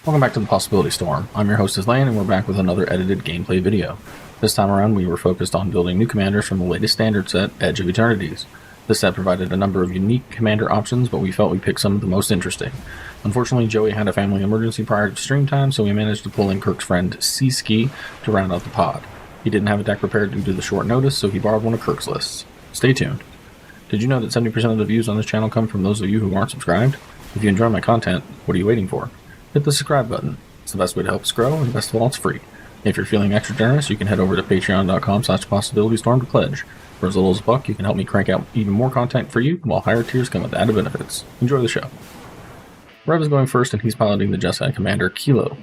Welcome back to the Possibility Storm. I'm your host, Lane, and we're back with another edited gameplay video. This time around, we were focused on building new commanders from the latest standard set, Edge of Eternities. This set provided a number of unique commander options, but we felt we picked some of the most interesting. Unfortunately, Joey had a family emergency prior to stream time, so we managed to pull in Kirk's friend cSki to round out the pod. He didn't have a deck prepared due to the short notice, so he borrowed one of Kirk's lists. Stay tuned. Did you know that 70% of the views on this channel come from those of you who aren't subscribed? If you enjoy my content, what are you waiting for? Hit the subscribe button. It's the best way to help us grow, and best of all, it's free. If you're feeling extra generous, you can head over to patreon.com/possibilitystorm to pledge. For as little as $1, you can help me crank out even more content for you, while higher tiers come with added benefits. Enjoy the show. Rev is going first, and he's piloting the Jeskai commander Kilo.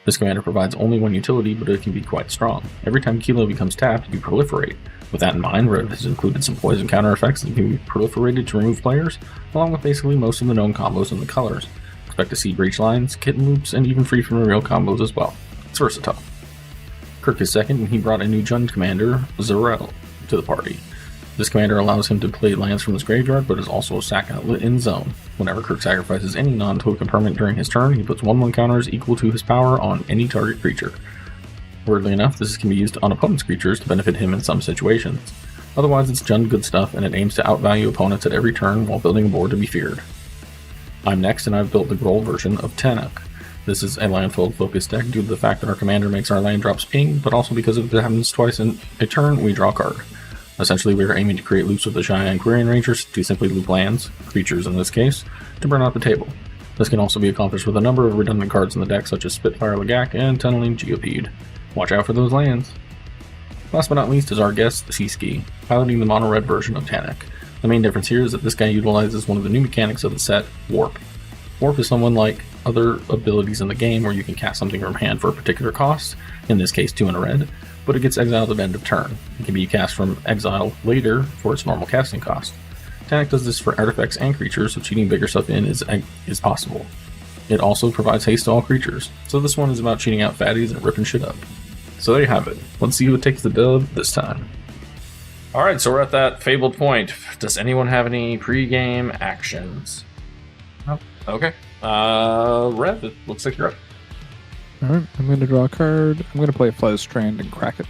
This commander provides only one utility, but it can be quite strong. Every time Kilo becomes tapped, you proliferate. With that in mind, Rev has included some poison counter effects that can be proliferated to remove players, along with basically most of the known combos and the colors. Expect to see breach lines, kitten loops, and even free from real combos as well. It's versatile. Kirk is second, and he brought a new Jund commander, Szarel, to the party. This commander allows him to play lands from his graveyard, but is also a sack outlet in zone. Whenever Kirk sacrifices any non-token permanent during his turn, he puts 1/1 counters equal to his power on any target creature. Weirdly enough, this can be used on opponent's creatures to benefit him in some situations. Otherwise, it's Jund good stuff, and it aims to outvalue opponents at every turn while building a board to be feared. I'm next, and I've built the Groll version of Tannuk. This is a landfill focused deck due to the fact that our commander makes our land drops ping, but also because if it happens twice in a turn, we draw a card. Essentially, we are aiming to create loops with the Cheyenne Quirion Rangers to simply loop lands, creatures in this case, to burn out the table. This can also be accomplished with a number of redundant cards in the deck such as Spitfire Lagak and Tunneling Geopede. Watch out for those lands. Last but not least is our guest, cSki, piloting the mono-red version of Tannuk. The main difference here is that this guy utilizes one of the new mechanics of the set, Warp. Warp is someone like other abilities in the game where you can cast something from hand for a particular cost, in this case 2 and a red, but it gets exiled at end of turn. It can be cast from exile later for its normal casting cost. Tannuk does this for artifacts and creatures, so cheating bigger stuff in is possible. It also provides haste to all creatures, so this one is about cheating out fatties and ripping shit up. So there you have it. Let's see who takes the dub this time. Alright, so we're at that fabled point. Does anyone have any pre-game actions? Oh, okay. Rev, it looks like you're up. Alright, I'm going to draw a card. I'm going to play a Flow Strand and crack it.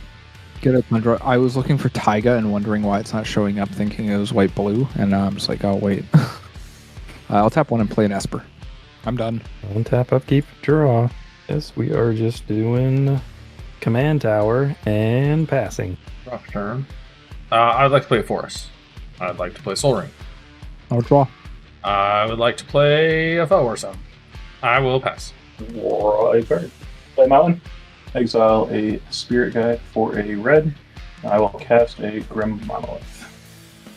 Get up my draw. I was looking for Taiga and wondering why it's not showing up, thinking it was white-blue, and now I'm just like, oh, wait. I'll tap one and play an Esper. I'm done. One tap, upkeep, draw. Yes, we are just doing command tower and passing. Rough turn. I'd like to play a Forest. I'd like to play Sol Ring. I'll draw. I would like to play a foe or so. I will pass. Draw a card. Play Mountain. Exile a Spirit Guide for a red. I will cast a Grim Monolith.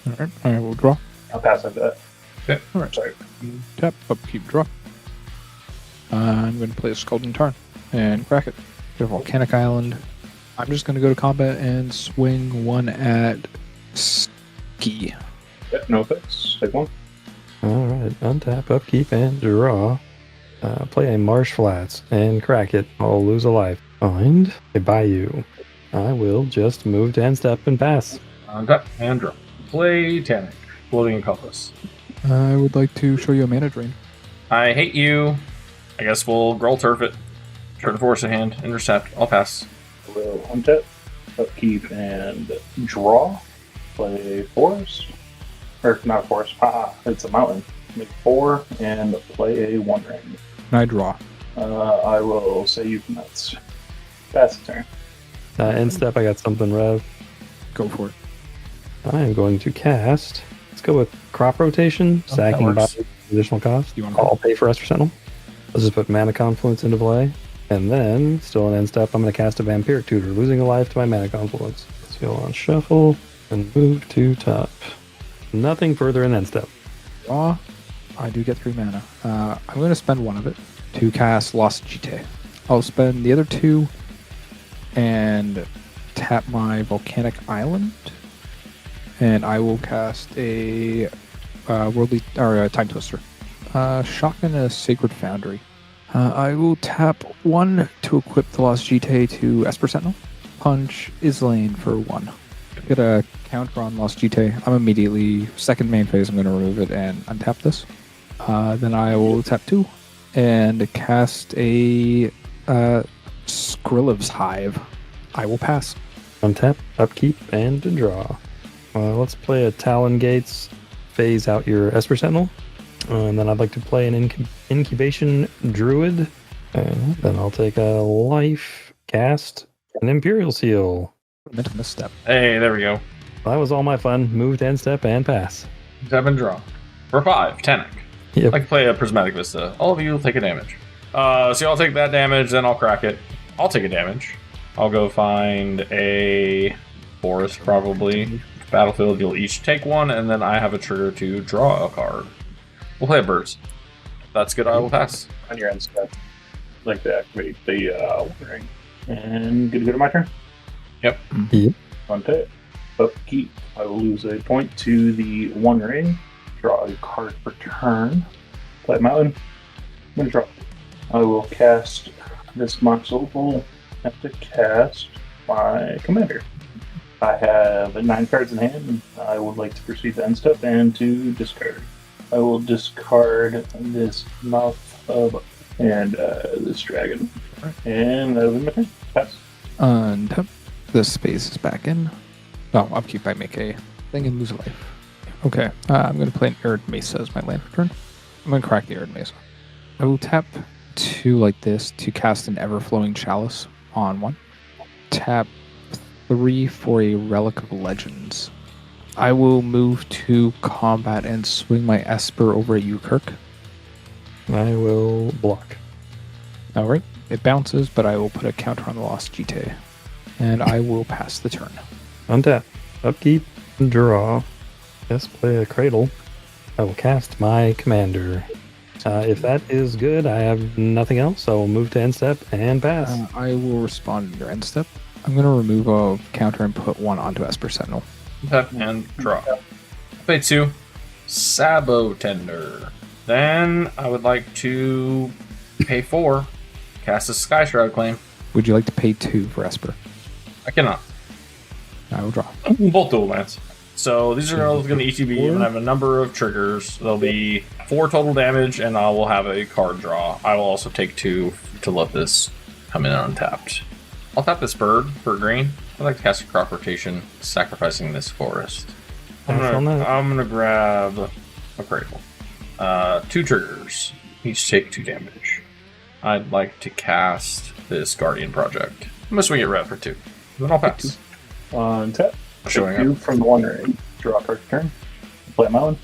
Alright, I will draw. I'll pass like that. Okay. Alright, Sorry. tap, upkeep, draw. I'm going to play a Scalding Tarn and crack it. Get a Volcanic Island. I'm just going to go to combat and swing one at Ski. Yep, no effects. Take one. Alright, untap, upkeep, and draw. Play a Marsh Flats and crack it. I'll lose a life. Find a Bayou. I will just move to end step and pass. Untap and draw. Play Tannuk. Floating Compass. I would like to show you a mana drain. I hate you. I guess we'll Groll Turf it. Turn to Force in hand. Intercept. I'll pass. Will untap, upkeep, and draw. Play Forest. Or not a Forest. It's a Mountain. Make 4 and play a 1-ring. And I draw. I will say you nuts. Pass the turn. End step, I got something, Rev. Go for it. I am going to cast. Let's go with Crop Rotation, that sacking works. by additional cost. You want I'll pay for Esper Sentinel. Let's just put Mana Confluence into play. And then, still an end step, I'm going to cast a Vampiric Tutor, losing a life to my Mana Confluence. Let's go on Shuffle and move to top. Nothing further in end step. Draw. I do get 3 mana. I'm going to spend one of it to cast Lost GT. I'll spend the other 2 and tap my Volcanic Island, and I will cast a Time Twister. Shotgun a Sacred Foundry. I will tap 1 to equip the Lost GT to Esper Sentinel. Punch Islane for 1. Get a counter on Lost GT. I'm immediately, second main phase, I'm going to remove it and untap this. Then I will tap 2 and cast a Skrilliv's Hive. I will pass. Untap, upkeep, and draw. Let's play a Talon Gates, phase out your Esper Sentinel. And then I'd like to play an Incubation Druid. And then I'll take a life, cast, an Imperial Seal. Mental misstep. Hey, there we go. That was all my fun. Move to end step and pass. Tap and draw. For 5, Tannuk. Yep. I'd like to play a Prismatic Vista. All of you will take a damage. So I'll take that damage, then I'll crack it. I'll take a damage. I'll go find a forest, probably. Battlefield, you'll each take one, and then I have a trigger to draw a card. We'll play a birds. If that's good, I will pass. On your end step, I'd like to activate the ring. And good to go to my turn. Yep. Untap. Upkeep. I will lose a point to the One Ring. Draw a card per turn. Play Mountain. I'm going to draw. I will cast this monster. Will have to cast my commander. I have 9 cards in hand, and I would like to proceed to end step and to discard. I will discard this Mouth of and this dragon. And that'll be my turn. Pass. Untap. The space is back in. Oh, upkeep. I make a thing and lose a life. Okay, I'm going to play an Arid Mesa as my land return. I'm going to crack the Arid Mesa. I will tap 2 like this to cast an Everflowing Chalice on 1. Tap 3 for a Relic of Legends. I will move to combat and swing my Esper over at you, Kirk. I will block. Alright, it bounces, but I will put a counter on the Lost GT. And I will pass the turn. Untap, upkeep, draw. Yes, play a Cradle. I will cast my commander. If that is good, I have nothing else. I will move to end step and pass. I will respond to your end step. I'm going to remove a counter and put 1 onto Esper Sentinel. Tap and draw. Play 2. Sabo Tender. Then I would like to pay 4. Cast a Sky Shroud Claim. Would you like to pay 2 for Esper? I cannot. I will draw. Both dual lands. So these are all going to ETB, and I have a number of triggers. There'll be 4 total damage, and I will have a card draw. I will also take 2 to let this come in untapped. I'll tap this bird for green. I'd like to cast a crop rotation, sacrificing this forest. I'm gonna grab a Cradle. 2 triggers. Each take 2 damage. I'd like to cast this Guardian Project. I'm gonna swing it red for 2. Then I'll pass. Untap. Showing You up. from the One Ring. Draw a card per turn. Play Mountain.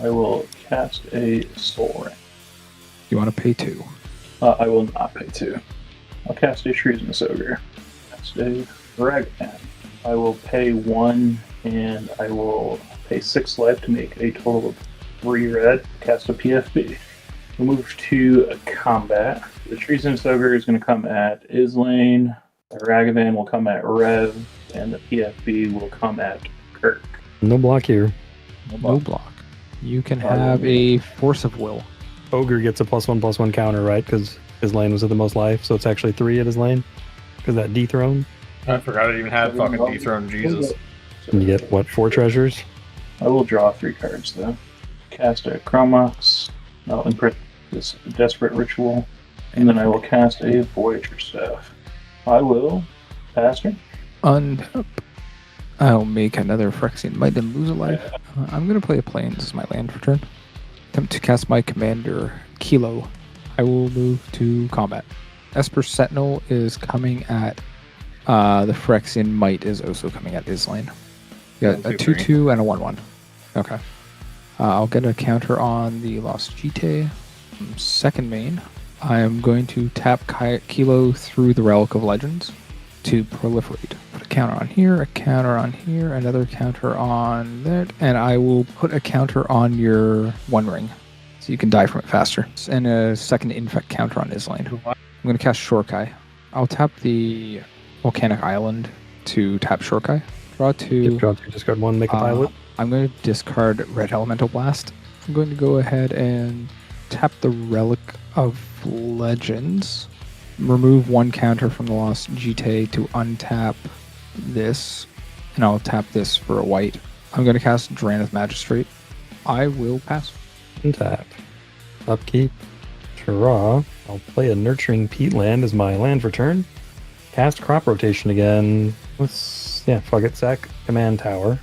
I will cast a Soul Ring. You want to pay 2? I will not pay 2. I'll cast a Shreezemus Ogre. Cast a Ragavan. I will pay 1, and I will pay 6 life to make a total of 3 red. Cast a PFB. We'll move to combat. The Shreezemus Ogre is going to come at Islane. The Ragavan will come at Rev, and the PFB will come at Kirk. No block here. No block. You can have a Force of Will. Ogre gets a +1/+1 counter, right? Because his lane was at the most life, so it's actually 3 at his lane. Because that dethrone. I forgot it even had fucking dethroned Jesus. And you get, what, 4 treasures? I will draw 3 cards, though. Cast a Chromox. I'll imprint this Desperate Ritual. And then I will cast a Voyager Staff. I will pass her. Untap. I'll make another Phyrexian Might and lose a life. I'm going to play a Plains as my land return. Attempt to cast my commander, Kilo. I will move to combat. Esper Sentinel is coming at the Phyrexian Might is also coming at his lane. Yeah, a 2/2 and a 1/1. Okay. I'll get a counter on the Lost GT. Second main, I am going to tap Kilo through the Relic of Legends to proliferate. Put a counter on here, a counter on here, another counter on that, and I will put a counter on your One Ring so you can die from it faster. And a second infect counter on his lane. I'm going to cast Shorkai. I'll tap the Volcanic Island to tap Shorkai. Draw 2. Draw 2, discard 1, make a pilot. I'm going to discard Red Elemental Blast. I'm going to go ahead and tap the Relic of Legends. Remove 1 counter from the Lost GT to untap this. And I'll tap this for a white. I'm going to cast Drannith Magistrate. I will pass. Untap. Upkeep. Draw. I'll play a Nurturing Peatland as my land for turn. Cast Crop Rotation again. Fuck it. Sack Command Tower.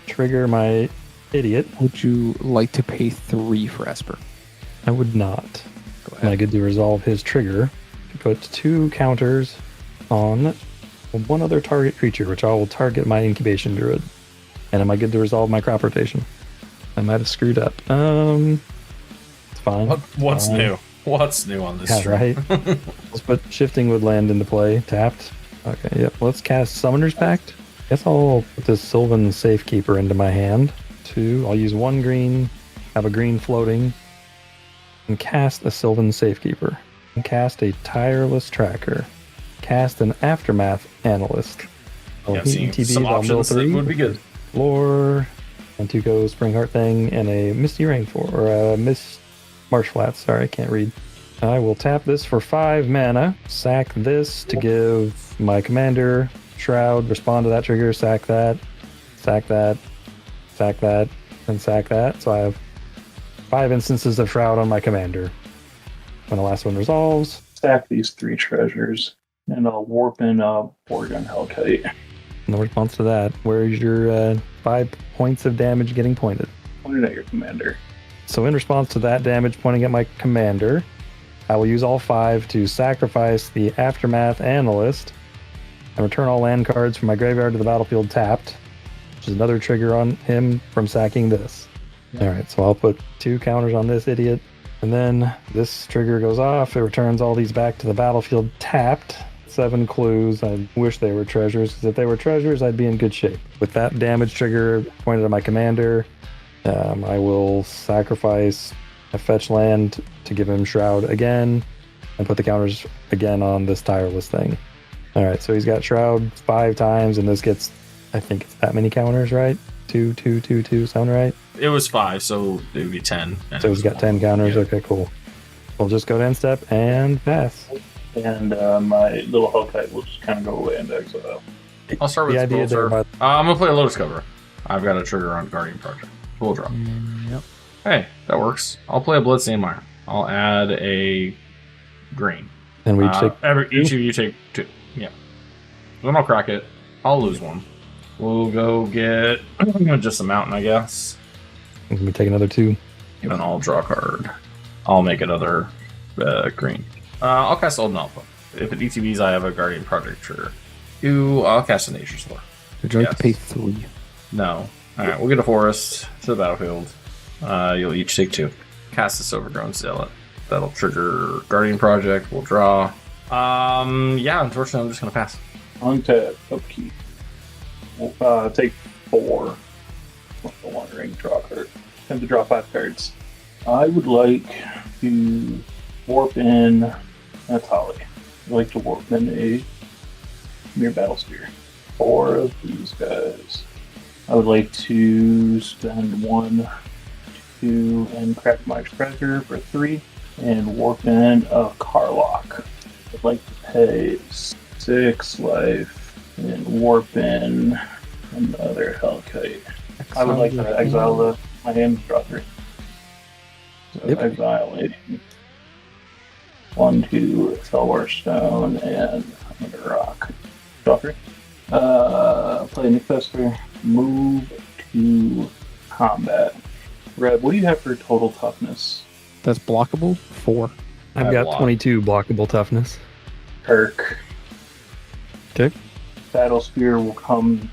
Trigger my idiot. Would you like to pay 3 for Esper? I would not. Go Am I good to resolve his trigger? Put 2 counters on one other target creature, which I will target my Incubation Druid. And am I good to resolve my Crop Rotation? I might have screwed up. It's fine. What's new? What's new on this Yeah, stream? right. Let's put Shifting Woodland into play. Tapped. Okay, yep. Let's cast Summoner's Pact. Guess I'll put this Sylvan Safekeeper into my hand. 2. I'll use 1 green, have a green floating, and cast a Sylvan Safekeeper. And cast a Tireless Tracker. Cast an Aftermath Analyst. I'll Yeah, heat seeing ETBs, some I'll mill options that 3. would be good. Lore, and Tuco Springheart Thing, and a Misty Rainforest, or a Marsh Flats. Sorry, I can't read. I will tap this for 5 mana, sack this to give my commander Shroud, respond to that trigger, sack that, sack that, sack that, and sack that. So I have 5 instances of Shroud on my commander. When the last one resolves, Stack these 3 treasures, and I'll warp in a Borgon Hellkite. no response to that. Where's your 5 points of damage getting pointed? Pointed at your commander. So in response to that damage pointing at my commander, I will use all 5 to sacrifice the Aftermath Analyst and return all land cards from my graveyard to the battlefield tapped, which is another trigger on him from sacking this. Alright, so I'll put 2 counters on this idiot, and then this trigger goes off. It returns all these back to the battlefield tapped. 7 clues. I wish they were treasures, because if they were treasures, I'd be in good shape. With that damage trigger pointed at my commander, I will sacrifice a fetch land to give him Shroud again, and put the counters again on this Tireless thing. Alright, so he's got Shroud 5 times, and this gets, I think it's that many counters, right? 2, 2, 2, 2, sound right? It was 5, so it would be 10. So he's got 10 counters, Yeah. okay, cool. We'll just go to end step and pass. And my little Hellkite will just kind of go away into exile. I'll start with The idea there, Bullseye. I'm going to play a Lotus Cover. I've got a trigger on Guardian Project. We'll drop. Yep. Hey, that works. I'll play a Bloodstained Mire. I'll add a green. And we take Each of you take 2. Yeah. Then I'll crack it. I'll lose 1. We'll go get just a mountain, I guess. we take another 2. And I'll draw a card. I'll make another green. I'll cast Old Alpha. If it ETBs, I have a Guardian Project trigger. I'll cast a Nature's Lore. Would you like Yes. to pay 3? No. Alright, we'll get a Forest to the battlefield. You'll each take 2. Cast this Overgrown Zealot. That'll trigger Guardian Project. We'll draw. Yeah, unfortunately, I'm just going to pass. Untap, upkeep. We'll take 4. With the One Ring, draw a card. Time to draw 5 cards. I would like to warp in a Tali. I'd like to warp in a Mere Battle Sphere. 4 of these guys. I would like to spend 1, 2, and crack my treasure for 3, and warp in a Carlock. I'd like to pay 6 life and warp in another Hellkite. I would like to exile my hand and draw 3. So Yep. exiling 1, 2, Felwar Stone, and another rock. Draw 3. Play Nick Fester. Move to combat. Red, what do you have for total toughness? That's blockable? 4. I've I got block. 22 blockable toughness. Kirk. Okay. Battle Spear will come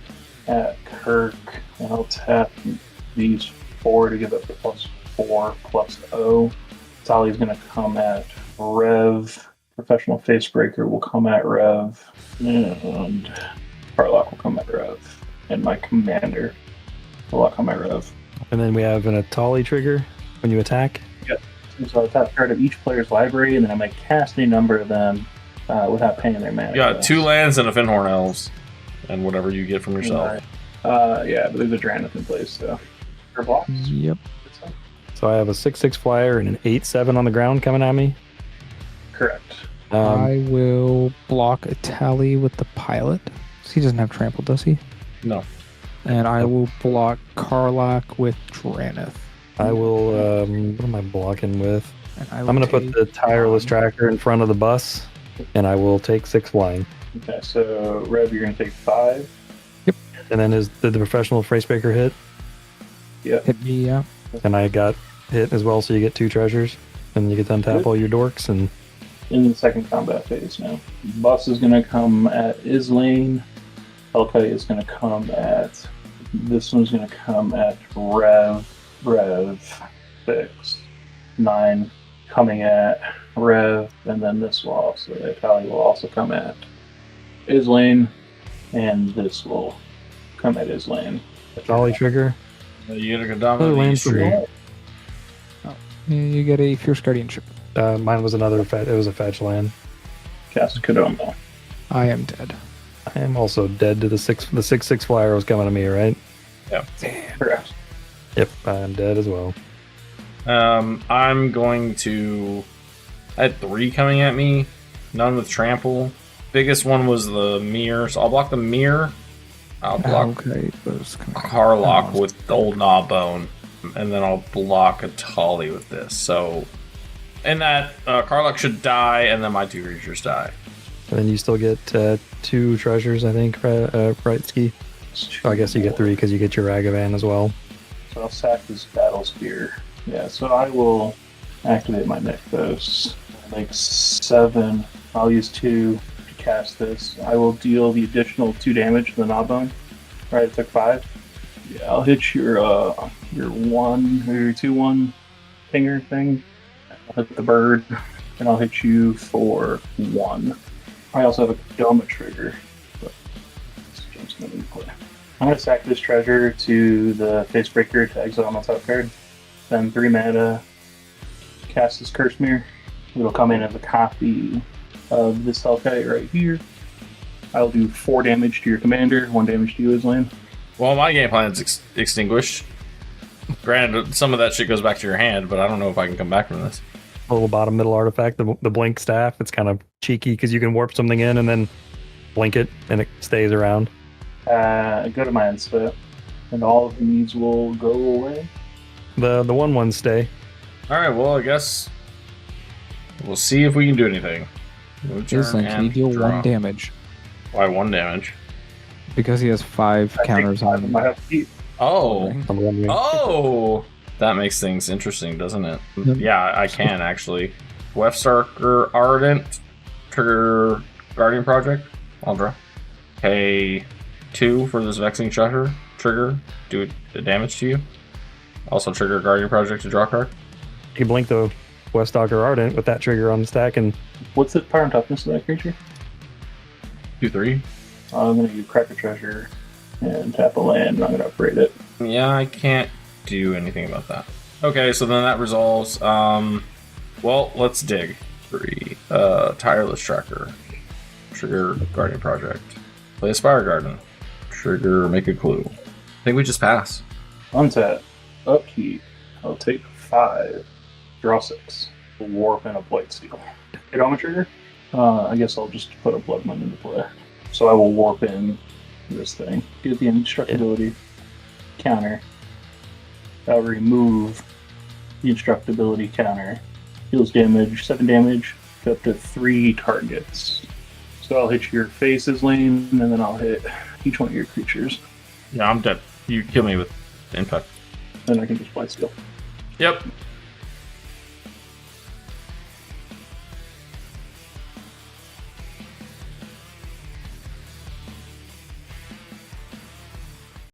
at Kirk, and I'll tap these 4 to give it +4 +0. Tali's going to come at Rev. Professional Facebreaker will come at Rev. And Carlock will come at Rev. And my commander will come at Rev. And then we have an Atali trigger when you attack. So I tap a card of each player's library, and then I might cast a number of them without paying their mana. You got cost. 2 lands and a Finhorn Elves. And whatever you get from yourself. Yeah, but there's a Drannith in place, so. For blocks? Yep. So I have a 6/6 flyer and an 8/7 on the ground coming at me. Correct. I will block a tally with the pilot. He doesn't have trample, does he? No. And I will block Carlock with Drannith. I will, what am I blocking with? And I'm going to put the tireless tracker in front of the bus, and I will take 6 flying. Okay, so Rev, you're going to take 5. And then did the professional phrasebreaker hit? Yeah. Hit me, yeah. And I got hit as well, so you get 2 treasures. And you get to untap all your dorks. And In the second combat phase now. Bus is going to come at Islane. Hellkite is going to come at... This one's going to come at Rev 6. 9 coming at Rev, and then this will also... Itali will also come at Islane, and this will come at Islane. Dolly trigger. You get a Another land for me. You get a Fierce Guardianship. Mine was another it was a fetch land. Cast Kodomo. I am dead. I am also dead to the 6/6 flyer was coming to me, right? Yeah. Correct. Yep, I'm dead as well. I'm going to... I had 3 coming at me. None with trample. Biggest one was the mirror, so I'll block the mirror. I'll block Carlock with the old Gnawbone, and then I'll block a Tali with this. So, and that Carlock should die, and then my 2 creatures die. And then you still get 2 treasures, I think, right, Ski? Oh, I guess you get 3 because you get your Ragavan as well. So I'll sack this Battle Spear. Yeah, so I will activate my Nykthos. Like 7. I'll use 2 to cast this. I will deal the additional 2 damage to the Gnawbone. Right, it took 5. Yeah, I'll hit your 1 or your 2/1 finger thing. I'll hit the bird, and I'll hit you for 1. I also have a Doma trigger. But I'm going to sack this treasure to the Facebreaker to exile my top card. Then 3 mana, cast this Curse Mirror. It'll come in as a copy of this Hellkite right here. I'll do 4 damage to your commander, 1 damage to you, Islan. Well, my game plan's extinguished. Granted, some of that shit goes back to your hand, but I don't know if I can come back from this. A little bottom middle artifact, the blink staff. It's kind of cheeky because you can warp something in and then blink it, and it stays around. Go to my end step, and all of these will go away. The 1/1s stay. Alright, well, I guess we'll see if we can do anything. Can you deal 1 damage? Why 1 damage? Because he has 5 counters on him. Oh. I'm wondering. Oh! That makes things interesting, doesn't it? Yep. Yeah, I can actually. Wefstarker Ardent, trigger Guardian Project. I'll draw. Pay 2 for this Vexing Shutter. Trigger, do the damage to you. Also trigger Guardian Project to draw a card. You blink the Westalker Ardent with that trigger on the stack, and What's the power and toughness of that creature? 2/3. I'm going to do Cracker Treasure and tap a land, and I'm going to upgrade it. Yeah, I can't do anything about that. Okay, so then that resolves. Well, let's dig. 3. Tireless Tracker. Trigger Guardian Project. Play Aspire Garden. Trigger Make a Clue. I think we just pass. Untap. Upkeep. I'll take 5. Draw 6. Warp and a Blight Steel. Hit on my trigger? I guess I'll just put a Blood Moon into play. So I will warp in this thing. Get the indestructibility counter. I'll remove the indestructibility counter. Deals damage, 7 damage, to up to 3 targets. So I'll hit your face's lane, and then I'll hit each one of your creatures. Yeah, I'm dead. You kill me with impact. Then I can just Blight Steel. Yep.